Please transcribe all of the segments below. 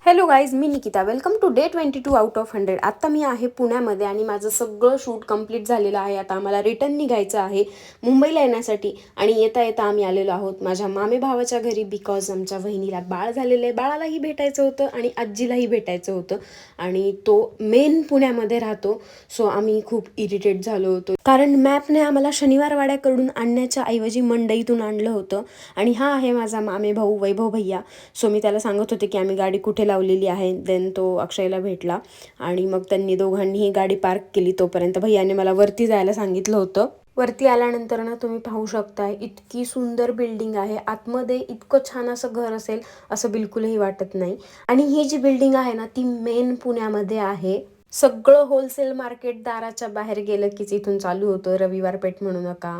Hello guys, मी Nikita. Welcome to day 22 out of 100. आत्ता मी आहे पुण्यामध्ये आणि माझं सगळं शूट कंप्लीट झालेलं आहे. आता आम्हाला रिटर्न निघायचं आहे मुंबईला येण्यासाठी. आणि येता येता आम्ही आलेलो आहोत माझ्या मामे भावाच्या घरी, बिकॉज आमच्या वहिनीला बाळ झालेलं आहे. बाळालाही भेटायचं होतं आणि आजीलाही भेटायचं होतं. आणि तो मेन पुण्यामध्ये राहतो. सो आम्ही खूप इरिटेट झालो होतो, कारण मॅपने आम्हाला शनिवारवाड्याकडून आणण्याच्या ऐवजी मंडईतून आणलं होतं. आणि हा आहे माझा मामे भाऊ वैभव भैया. सो मी त्याला सांगत होते की आम्ही गाडी कुठे लावलेली आहे. देन तो अक्षयला भेटला आणि मग त्यांनी दोघांनीही गाडी पार्क केली. तोपर्यंत भैयाने मला वरती जायला सांगितलं होतं. वरती आल्यानंतर ना तुम्ही पाहू शकताय, इतकी सुंदर बिल्डिंग आहे. आतमध्ये इतकं छान असं घर असेल असं बिलकुलही वाटत नाही. आणि ही जी बिल्डिंग आहे ना ती मेन पुण्यामध्ये आहे. सगळं होलसेल मार्केट दाराच्या बाहेर गेलं कीच इथून चालू होतं. रविवार पेठ म्हणू नका,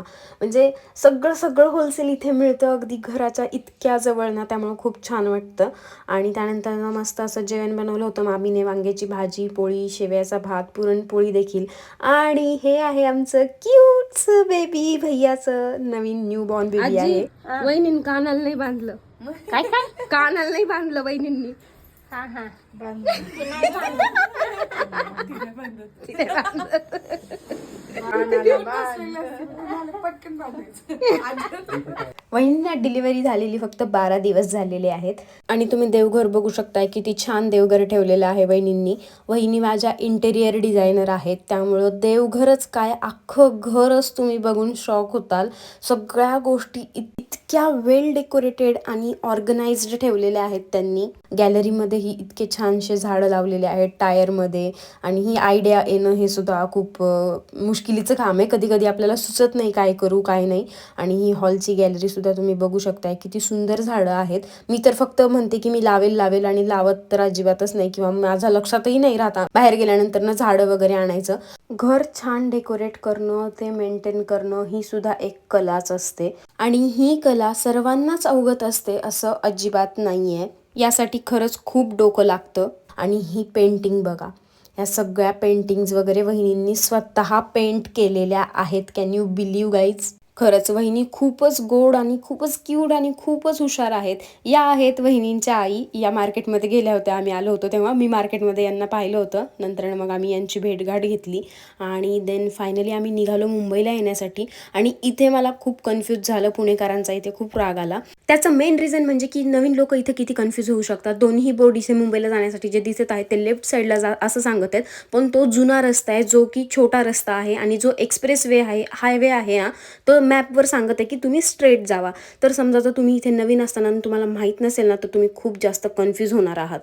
म्हणजे सगळं सगळं होलसेल इथे मिळतं, अगदी घराच्या इतक्या जवळ ना. त्यामुळं खूप छान वाटतं. आणि त्यानंतर ना मस्त असं जेवण बनवलं होतं मामीने. वांग्याची भाजी, पोळी, शेवयाचा भात, पुरणपोळी देखील. आणि हे आहे आमचं क्यूटच बेबी, भैयाचं नवीन न्यू बॉर्न बेबी आहे. वहिनींनी कानाला नाही बांधलं. काय काय कानाला नाही बांधलं वहिनींनी. वहिनींना डिलिव्हरी झालेली फक्त 12 दिवस झालेले आहेत. आणि तुम्ही देवघर बघू शकताय किती छान देवघर ठेवलेलं आहे वहिनींनी. वहिनी माझ्या इंटेरियर डिझायनर आहेत, त्यामुळं देवघरच काय अख्खं घरच तुम्ही बघून शॉक होताल. सगळ्या गोष्टी इतक्या वेल डेकोरेटेड आणि ऑर्गनाइज्ड ठेवलेल्या आहेत त्यांनी. गॅलरीमध्येही इतके छानसे झाडं लावलेले आहेत टायरमध्ये. आणि ही आयडिया येणं हे सुद्धा खूप मुश्किलीचं काम आहे. कधी कधी आपल्याला सुचत नाही काय करू काय नाही. आणि ही हॉलची गॅलरी सुद्धा तुम्ही बघू शकताय किती सुंदर झाडं आहेत. मी तर फक्त म्हणते की मी लावेल आणि लावत तर अजिबातच नाही, किंवा माझ्या लक्षातही नाही राहता बाहेर गेल्यानंतर ना झाडं वगैरे आणायचं. घर छान डेकोरेट करणं, ते मेंटेन करणं ही सुद्धा एक कलाच असते. आणि ही कला सर्वांनाच अवगत असते असं अजिबात नाहीये. यासाठी खरंच खूप डोकं लागतं. आणि ही पेंटिंग बघा, या सगळ्या पेंटिंग्स वगैरे वहिनींनी स्वतः पेंट केलेल्या आहेत. Can you believe guys? खरंच वहिनी खूपच गोड आणि खूपच क्यूट आणि खूपच हुशार आहेत. या आहेत वहिनींच्या आई. या मार्केटमध्ये गेल्या होत्या, आम्ही आलो होतो तेव्हा. मी मार्केटमध्ये यांना पाहिलं होतं. नंतर मग आम्ही यांची भेटगाठ घेतली आणि देन फायनली आम्ही निघालो मुंबईला येण्यासाठी. आणि इथे मला खूप कन्फ्यूज झालं. पुणेकरांचा इथे खूप राग आला. त्याचं मेन रिझन म्हणजे की नवीन लोक इथे किती कन्फ्यूज होऊ शकतात. दोन्ही बोर्ड इथे मुंबईला जाण्यासाठी जे दिसत आहेत ते लेफ्ट साईडला जा असं सांगत आहेत, पण तो जुना रस्ता आहे जो की छोटा रस्ता आहे. आणि जो एक्सप्रेस वे आहे, हायवे आहे ना, तो मॅपवर सांगत आहे की तुम्ही स्ट्रेट जावा. तर समजा जर तुम्ही इथे नवीन असताना तुम्हाला माहीत नसेल ना, तर तुम्ही खूप जास्त कन्फ्यूज होणार आहात.